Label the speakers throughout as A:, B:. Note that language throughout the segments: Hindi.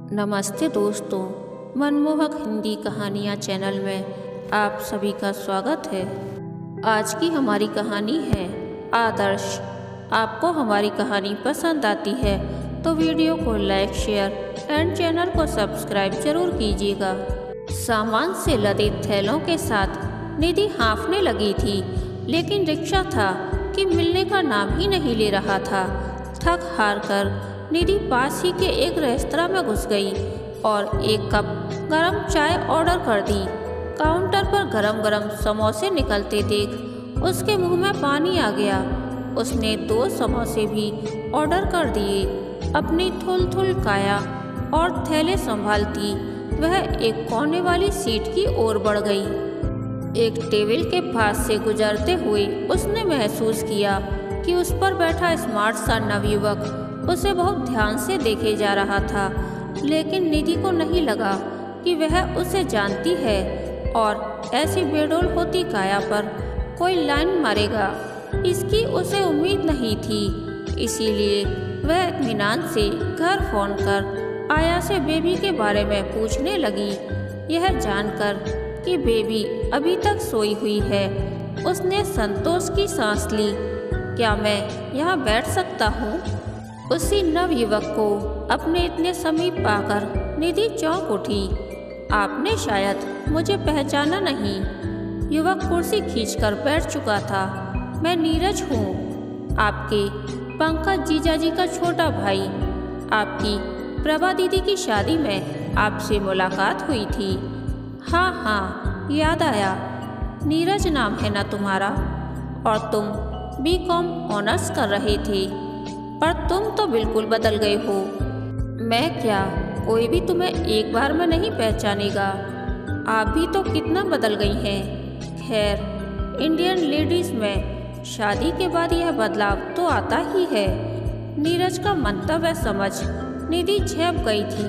A: नमस्ते दोस्तों, मनमोहक हिंदी कहानियाँ चैनल में आप सभी का स्वागत है। आज की हमारी कहानी है आदर्श। आपको हमारी कहानी पसंद आती है तो वीडियो को लाइक, शेयर एंड चैनल को सब्सक्राइब जरूर कीजिएगा। सामान से लदे थैलों के साथ निधि हाँफने लगी थी, लेकिन रिक्शा था कि मिलने का नाम ही नहीं ले रहा था। थक हार कर निधि पास ही के एक रेस्तरां में घुस गई और एक कप गरम चाय ऑर्डर कर दी। काउंटर पर गरम गरम समोसे निकलते देख उसके मुंह में पानी आ गया। उसने 2 समोसे भी ऑर्डर कर दिए। अपनी थुल-थुल काया और थैले संभालती वह एक कोने वाली सीट की ओर बढ़ गई। एक टेबल के पास से गुजरते हुए उसने महसूस किया कि उस पर बैठा स्मार्ट सा नवयुवक उसे बहुत ध्यान से देखे जा रहा था, लेकिन निधि को नहीं लगा कि वह उसे जानती है और ऐसी बेडौल होती काया पर कोई लाइन मारेगा, इसकी उसे उम्मीद नहीं थी। इसीलिए वह इत्मीनान से घर फोन कर आया से बेबी के बारे में पूछने लगी। यह जानकर कि बेबी अभी तक सोई हुई है, उसने संतोष की सांस ली। क्या मैं यहाँ बैठ सकता हूँ? उसी नवयुवक को अपने इतने समीप पाकर निधि चौंक उठी। आपने शायद मुझे पहचाना नहीं। युवक कुर्सी खींचकर बैठ चुका था। मैं नीरज हूँ, आपके पंकज जीजाजी का छोटा भाई। आपकी प्रभा दीदी की शादी में आपसे मुलाकात हुई थी। हाँ, याद आया। नीरज नाम है ना तुम्हारा? और तुम बीकॉम ऑनर्स कर रहे थे, पर तुम तो बिल्कुल बदल गए हो। मैं क्या, कोई भी तुम्हें एक बार में नहीं पहचानेगा। आप भी तो कितना बदल गई हैं। खैर, इंडियन लेडीज में शादी के बाद यह बदलाव तो आता ही है। नीरज का मंतव्य समझ निधि झेप गई थी।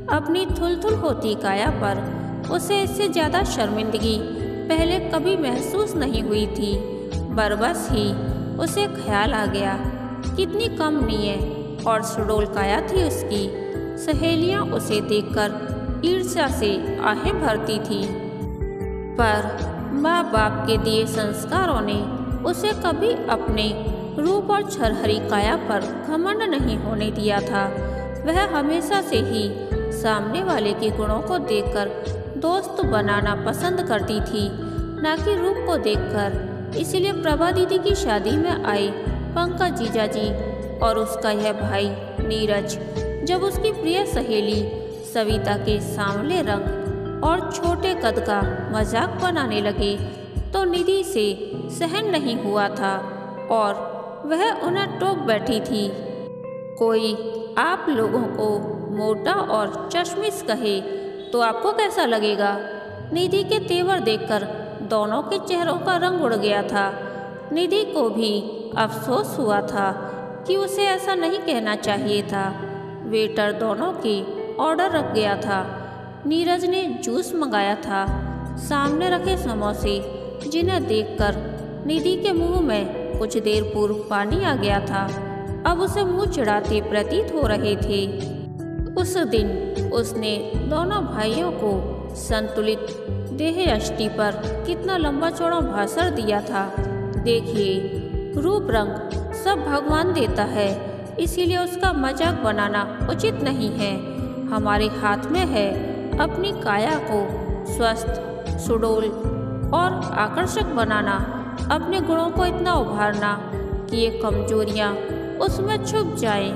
A: अपनी थुल-थुल होती काया पर उसे इससे ज़्यादा शर्मिंदगी पहले कभी महसूस नहीं हुई थी। बरबस ही उसे ख्याल आ गया कितनी कम नीयत और सुडौल काया थी उसकी। सहेलियां उसे देखकर ईर्ष्या से आहें भरती थी, पर माँ बाप के दिए संस्कारों ने उसे कभी अपने रूप और छरहरी काया पर घमंड नहीं होने दिया था। वह हमेशा से ही सामने वाले के गुणों को देखकर दोस्त बनाना पसंद करती थी, न कि रूप को देखकर। इसलिए प्रभा दीदी की शादी में आए पंकज जीजाजी और उसका यह भाई नीरज जब उसकी प्रिय सहेली सविता के सांवले रंग और छोटे कद का मजाक बनाने लगे तो निधि से सहन नहीं हुआ था और वह उन्हें टोक बैठी थी। कोई आप लोगों को मोटा और चश्मिश कहे तो आपको कैसा लगेगा? निधि के तेवर देखकर दोनों के चेहरों का रंग उड़ गया था। निधि को भी अफसोस हुआ था कि उसे ऐसा नहीं कहना चाहिए था। वेटर दोनों के ऑर्डर रख गया था। नीरज ने जूस मंगाया था। सामने रखे समोसे जिन्हें देखकर निधि के मुंह में कुछ देर पूर्व पानी आ गया था, अब उसे मुंह चिढ़ाते प्रतीत हो रहे थे। उस दिन उसने दोनों भाइयों को संतुलित देह यष्टि पर कितना लंबा चौड़ा भाषण दिया था। देखिए, रूप रंग सब भगवान देता है, इसीलिए उसका मजाक बनाना उचित नहीं है। हमारे हाथ में है अपनी काया को स्वस्थ, सुडौल और आकर्षक बनाना, अपने गुणों को इतना उभारना कि ये कमजोरियाँ उसमें छुप जाएं।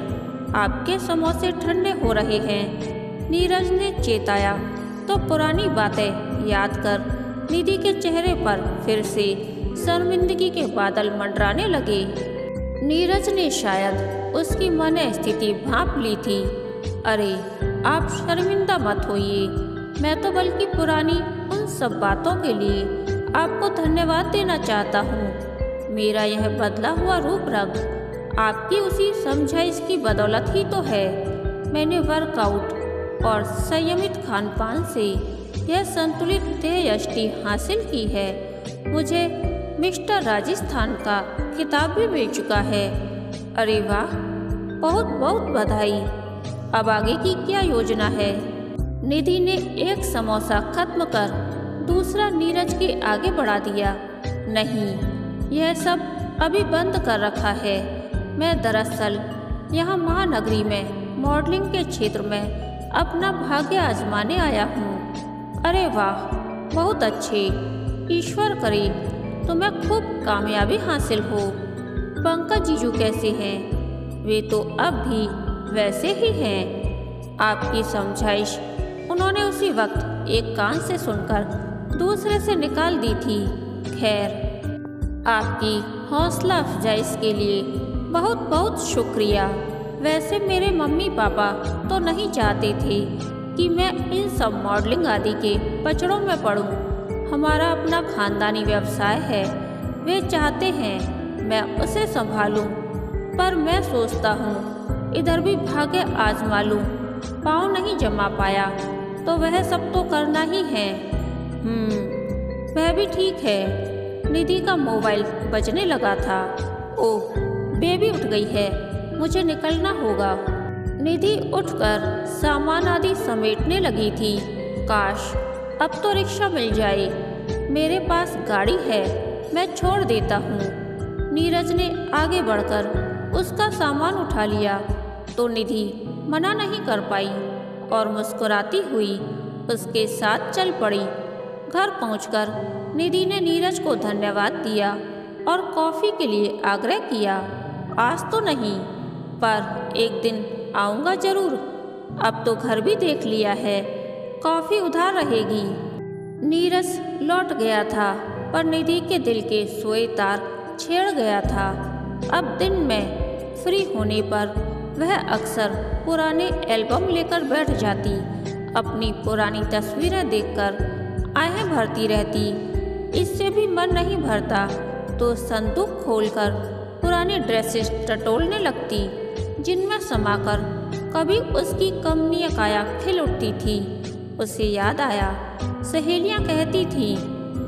A: आपके समोसे ठंडे हो रहे हैं, नीरज ने चेताया तो पुरानी बातें याद कर निधि के चेहरे पर फिर से शर्मिंदगी के बादल मंडराने लगे। नीरज ने शायद उसकी मन स्थिति भांप ली थी। अरे, आप शर्मिंदा मत होइए, मैं तो बल्कि पुरानी उन सब बातों के लिए आपको धन्यवाद देना चाहता हूँ। मेरा यह बदला हुआ रूप रंग आपकी उसी समझाइश की बदौलत ही तो है। मैंने वर्कआउट और संयमित खानपान से यह संतुलित देह यष्टि हासिल की है। मुझे मिस्टर राजस्थान का खिताब भी मिल चुका है। अरे वाह, बहुत बहुत बधाई। अब आगे की क्या योजना है? निधि ने एक समोसा खत्म कर दूसरा नीरज के आगे बढ़ा दिया। नहीं, यह सब अभी बंद कर रखा है। मैं दरअसल यहाँ महानगरी में मॉडलिंग के क्षेत्र में अपना भाग्य आजमाने आया हूँ। अरे वाह, बहुत अच्छे। ईश्वर करे तुम्हें खूब कामयाबी हासिल हो। पंकज जीजू कैसे हैं? वे तो अब भी वैसे ही हैं। आपकी समझाइश उन्होंने उसी वक्त एक कान से सुनकर दूसरे से निकाल दी थी। खैर, आपकी हौसला अफजाई के लिए बहुत बहुत शुक्रिया। वैसे मेरे मम्मी पापा तो नहीं चाहते थे कि मैं इन सब मॉडलिंग आदि के पचड़ों में पड़ूं। हमारा अपना खानदानी व्यवसाय है। वे चाहते हैं मैं उसे संभालूं, पर मैं सोचता हूँ इधर भी भाग्य आजमा लूं। पाँव नहीं जमा पाया तो वह सब तो करना ही है। वह भी ठीक है। निधि का मोबाइल बजने लगा था। ओह, बेबी उठ गई है, मुझे निकलना होगा। निधि उठकर सामान आदि समेटने लगी थी। काश अब तो रिक्शा मिल जाए। मेरे पास गाड़ी है, मैं छोड़ देता हूँ। नीरज ने आगे बढ़कर उसका सामान उठा लिया तो निधि मना नहीं कर पाई और मुस्कुराती हुई उसके साथ चल पड़ी। घर पहुंचकर निधि ने नीरज को धन्यवाद दिया और कॉफ़ी के लिए आग्रह किया। आज तो नहीं, पर एक दिन आऊँगा ज़रूर। अब तो घर भी देख लिया है, कॉफ़ी उधार रहेगी। नीरज लौट गया था, पर निधि के दिल के सोए तार छेड़ गया था। अब दिन में फ्री होने पर वह अक्सर पुराने एल्बम लेकर बैठ जाती। अपनी पुरानी तस्वीरें देखकर आहें भरती रहती। इससे भी मन नहीं भरता तो संदूक खोलकर पुरानी ड्रेसेस टटोलने लगती, जिनमें समाकर कभी उसकी कमनीय काया खिल उठती थी। उसे याद आया, सहेलियां कहती थी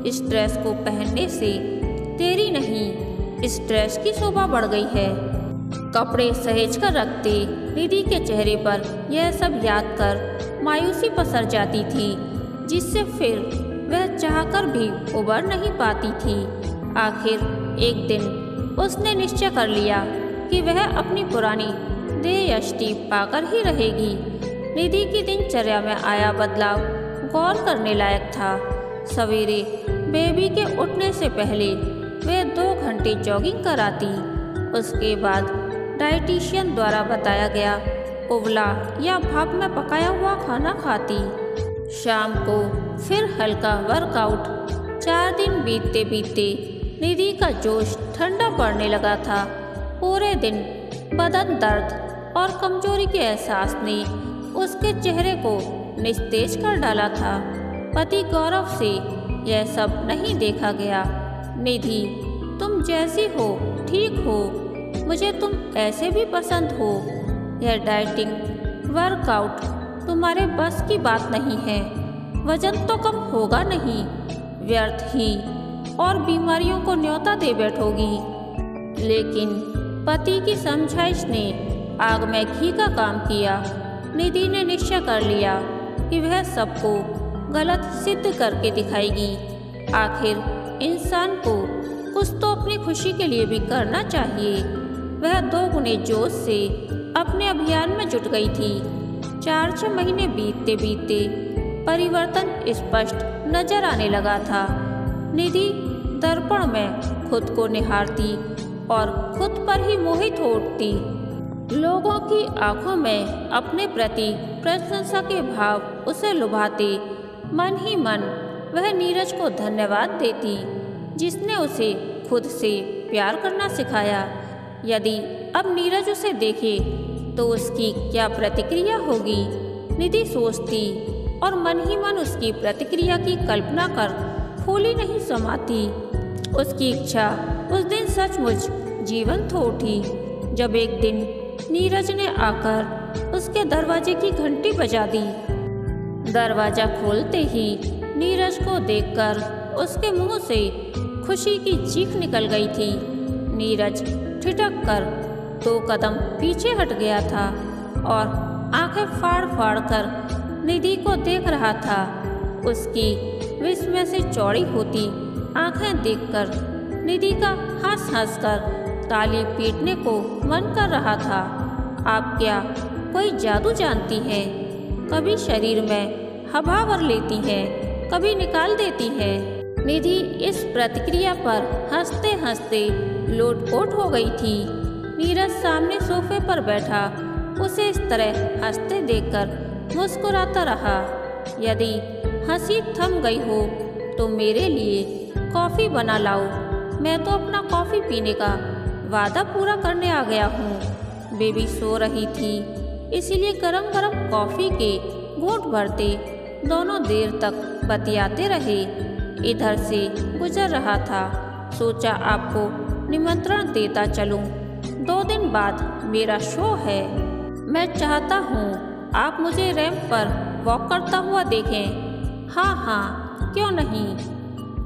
A: इस ड्रेस को पहनने से तेरी नहीं, इस ड्रेस की शोभा बढ़ गई है। कपड़े सहेज कर रखते निधि के चेहरे पर यह सब याद कर मायूसी पसर जाती थी, जिससे फिर वह चाहकर भी उबर नहीं पाती थी। आखिर एक दिन उसने निश्चय कर लिया कि वह अपनी पुरानी देहयष्टि पाकर ही रहेगी। निधि की दिनचर्या में आया बदलाव गौर करने लायक था। सवेरे बेबी के उठने से पहले वे 2 घंटे जॉगिंग कराती। उसके बाद डाइटिशियन द्वारा बताया गया उबला या भाप में पकाया हुआ खाना खाती। शाम को फिर हल्का वर्कआउट। 4 दिन बीतते बीतते निधि का जोश ठंडा पड़ने लगा था। पूरे दिन बदन दर्द और कमजोरी के एहसास ने उसके चेहरे को निस्तेज कर डाला था। पति गौरव से यह सब नहीं देखा गया। निधि, तुम जैसी हो ठीक हो, मुझे तुम ऐसे भी पसंद हो। यह डाइटिंग वर्कआउट तुम्हारे बस की बात नहीं है। वजन तो कम होगा नहीं, व्यर्थ ही और बीमारियों को न्योता दे बैठोगी। लेकिन पति की समझाइश ने आग में घी का काम किया। निधि ने निश्चय कर लिया कि वह सबको गलत सिद्ध करके दिखाएगी। आखिर इंसान को कुछ तो अपनी खुशी के लिए भी करना चाहिए। वह 2 गुने जोश से अपने अभियान में जुट गई थी। 4-6 महीने बीतते बीतते परिवर्तन स्पष्ट नजर आने लगा था। निधि दर्पण में खुद को निहारती और खुद पर ही मोहित हो उठती। लोगों की आंखों में अपने प्रति प्रशंसा के भाव उसे लुभाते। मन ही मन वह नीरज को धन्यवाद देती, जिसने उसे खुद से प्यार करना सिखाया। यदि अब नीरज उसे देखे तो उसकी क्या प्रतिक्रिया होगी, निधि सोचती और मन ही मन उसकी प्रतिक्रिया की कल्पना कर फूली नहीं समाती। उसकी इच्छा उस दिन सचमुच जीवंत हो उठी, जब एक दिन नीरज ने आकर उसके दरवाजे की घंटी बजा दी। दरवाजा खोलते ही नीरज को देखकर उसके मुंह से खुशी की चीख निकल गई थी। नीरज ठिठक कर 2 कदम पीछे हट गया था और आंखें फाड़ फाड़ कर निधि को देख रहा था। उसकी विस्मय से चौड़ी होती आंखें देखकर निधि का हंस हंस कर ताली पीटने को मन कर रहा था। आप क्या कोई जादू जानती हैं? कभी शरीर में हवा भर लेती हैं, कभी निकाल देती हैं। निधि इस प्रतिक्रिया पर हंसते हंसते लोटपोट हो गई थी। नीरज सामने सोफे पर बैठा उसे इस तरह हंसते देखकर मुस्कुराता रहा। यदि हंसी थम गई हो तो मेरे लिए कॉफ़ी बना लाओ। मैं तो अपना कॉफ़ी पीने का वादा पूरा करने आ गया हूँ। बेबी सो रही थी, इसीलिए गरम गरम कॉफ़ी के घूंट भरते दोनों देर तक बतियाते रहे। इधर से गुजर रहा था, सोचा आपको निमंत्रण देता चलूं। 2 दिन बाद मेरा शो है। मैं चाहता हूँ आप मुझे रैंप पर वॉक करता हुआ देखें। हाँ हाँ, क्यों नहीं।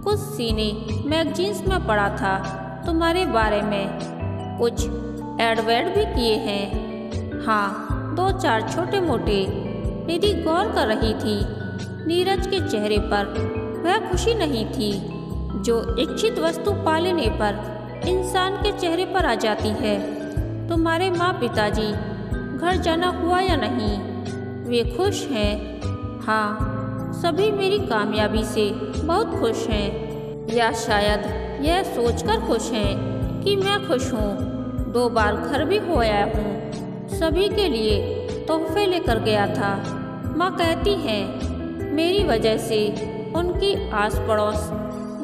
A: कुछ सीने मैगजीन्स में पढ़ा था तुम्हारे बारे में, कुछ एडवर्ड भी किए हैं। हाँ, 2-4 छोटे मोटे। निधि गौर कर रही थी। नीरज के चेहरे पर वह खुशी नहीं थी जो इच्छित वस्तु पा लेने पर इंसान के चेहरे पर आ जाती है। तुम्हारे माँ पिताजी घर जाना हुआ या नहीं? वे खुश हैं? हाँ, सभी मेरी कामयाबी से बहुत खुश हैं, या शायद यह सोचकर खुश हैं कि मैं खुश हूँ। 2 बार घर भी हो आया हूँ, सभी के लिए तोहफे लेकर गया था। माँ कहती हैं मेरी वजह से उनकी आस पड़ोस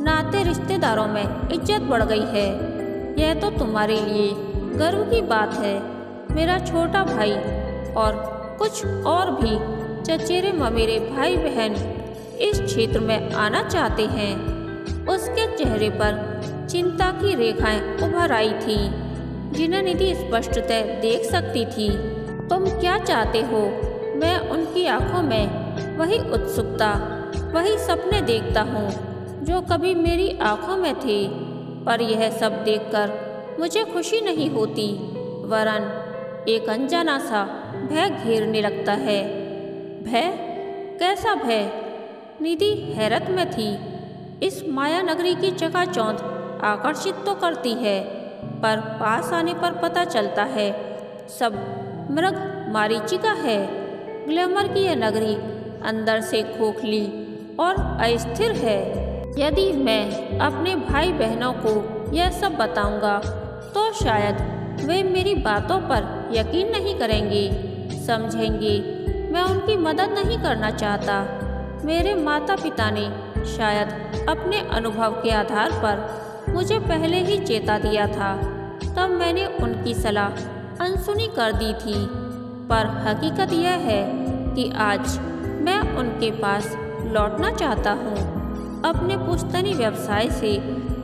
A: नाते रिश्तेदारों में इज्जत बढ़ गई है। यह तो तुम्हारे लिए गर्व की बात है। मेरा छोटा भाई और कुछ और भी चचेरे ममेरे भाई बहन इस क्षेत्र में आना चाहते हैं। उसके चेहरे पर चिंता की रेखाएं उभर आई थीं, जिन्हें निधि स्पष्टतः देख सकती थी। तुम क्या चाहते हो? मैं उनकी आंखों में वही उत्सुकता, वही सपने देखता हूँ जो कभी मेरी आंखों में थे। पर यह सब देखकर मुझे खुशी नहीं होती, वरन एक अनजाना सा भय घेरने लगता है। भय? कैसा भय? निधि हैरत में थी। इस माया नगरी की चकाचौंध आकर्षित तो करती है, पर पास आने पर पता चलता है सब मृग मारीचिका है। ग्लैमर की यह नगरी अंदर से खोखली और अस्थिर है। यदि मैं अपने भाई बहनों को यह सब बताऊंगा तो शायद वे मेरी बातों पर यकीन नहीं करेंगे, समझेंगे मैं उनकी मदद नहीं करना चाहता। मेरे माता पिता ने शायद अपने अनुभव के आधार पर मुझे पहले ही चेता दिया था, तब मैंने उनकी सलाह अनसुनी कर दी थी। पर हकीकत यह है कि आज मैं उनके पास लौटना चाहता हूँ, अपने पुश्तैनी व्यवसाय से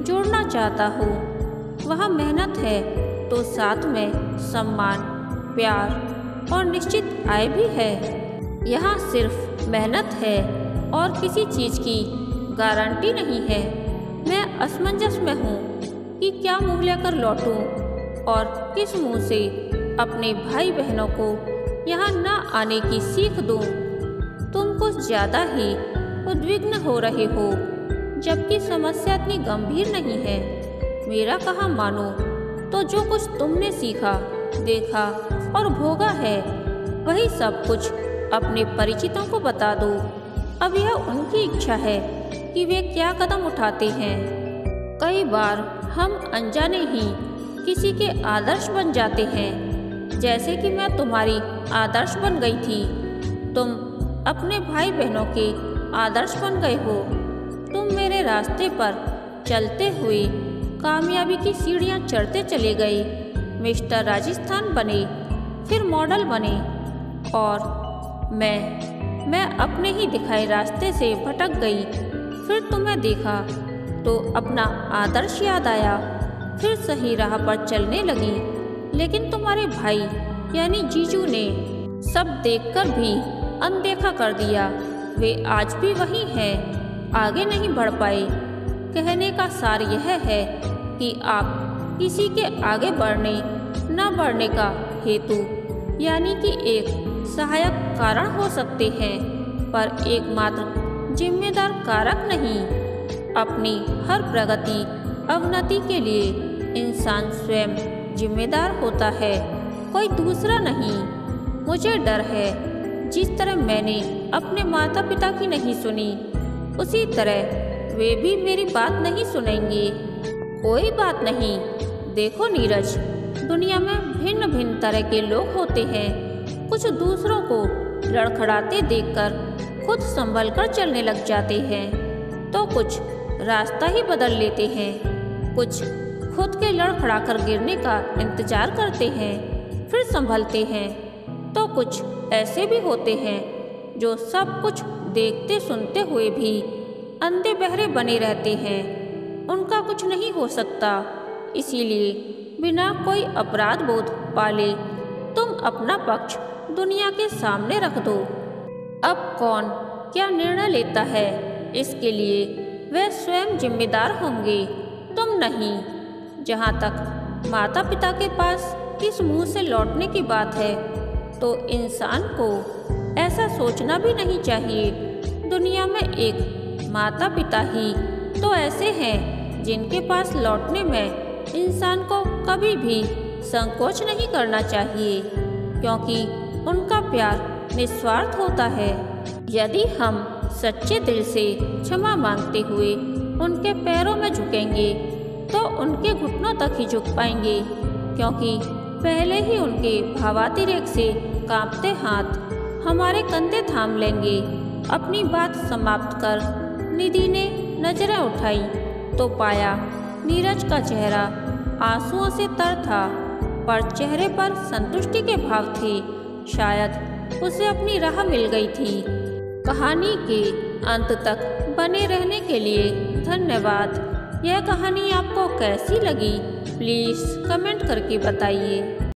A: जुड़ना चाहता हूँ। वहाँ मेहनत है तो साथ में सम्मान, प्यार और निश्चित आय भी है। यहाँ सिर्फ मेहनत है और किसी चीज़ की गारंटी नहीं है। मैं असमंजस में हूँ कि क्या मुँह लेकर लौटूं और किस मुँह से अपने भाई बहनों को यहाँ न आने की सीख दूँ। तुम कुछ ज़्यादा ही उद्विग्न हो रहे हो, जबकि समस्या इतनी गंभीर नहीं है। मेरा कहाँ मानो तो जो कुछ तुमने सीखा, देखा और भोगा है, वही सब कुछ अपने परिचितों को बता दो। अब यह उनकी इच्छा है कि वे क्या कदम उठाते हैं। कई बार हम अनजाने ही किसी के आदर्श बन जाते हैं, जैसे कि मैं तुम्हारी आदर्श बन गई थी। तुम अपने भाई बहनों के आदर्श बन गए हो। तुम मेरे रास्ते पर चलते हुए कामयाबी की सीढ़ियाँ चढ़ते चले गए। मिस्टर राजस्थान बने, फिर मॉडल बने, और मैं अपने ही दिखाए रास्ते से भटक गई। फिर तुम्हें देखा तो अपना आदर्श याद आया, फिर सही राह पर चलने लगी। लेकिन तुम्हारे भाई यानी जीजू ने सब देखकर भी अनदेखा कर दिया। वे आज भी वही हैं, आगे नहीं बढ़ पाए। कहने का सार यह है कि आप किसी के आगे बढ़ने न बढ़ने का हेतु यानी कि एक सहायक कारण हो सकते हैं, पर एकमात्र जिम्मेदार कारक नहीं। अपनी हर प्रगति अवनति के लिए इंसान स्वयं जिम्मेदार होता है, कोई दूसरा नहीं। मुझे डर है जिस तरह मैंने अपने माता पिता की नहीं सुनी, उसी तरह वे भी मेरी बात नहीं सुनेंगे। कोई बात नहीं। देखो नीरज, दुनिया में भिन्न भिन्न तरह के लोग होते हैं। कुछ दूसरों को लड़खड़ाते देखकर खुद संभल कर चलने लग जाते हैं, तो कुछ रास्ता ही बदल लेते हैं। कुछ खुद के लड़खड़ाकर गिरने का इंतजार करते हैं, फिर संभलते हैं। तो कुछ ऐसे भी होते हैं जो सब कुछ देखते सुनते हुए भी अंधे बहरे बने रहते हैं। उनका कुछ नहीं हो सकता, इसीलिए बिना कोई अपराध बोध पाले तुम अपना पक्ष दुनिया के सामने रख दो। अब कौन क्या निर्णय लेता है, इसके लिए वे स्वयं जिम्मेदार होंगे, तुम नहीं। जहाँ तक माता पिता के पास किस मुंह से लौटने की बात है, तो इंसान को ऐसा सोचना भी नहीं चाहिए। दुनिया में एक माता पिता ही तो ऐसे हैं जिनके पास लौटने में इंसान को कभी भी संकोच नहीं करना चाहिए, क्योंकि उनका प्यार निस्वार्थ होता है। यदि हम सच्चे दिल से क्षमा मांगते हुए उनके पैरों में झुकेंगे, तो उनके घुटनों तक ही झुक पाएंगे, क्योंकि पहले ही उनके भावातिरेक से कांपते हाथ हमारे कंधे थाम लेंगे। अपनी बात समाप्त कर निधि ने नजरें उठाई तो पाया नीरज का चेहरा आंसुओं से तर था, पर चेहरे पर संतुष्टि के भाव थे। शायद उसे अपनी राह मिल गई थी। कहानी के अंत तक बने रहने के लिए धन्यवाद। यह कहानी आपको कैसी लगी, प्लीज़ कमेंट करके बताइए।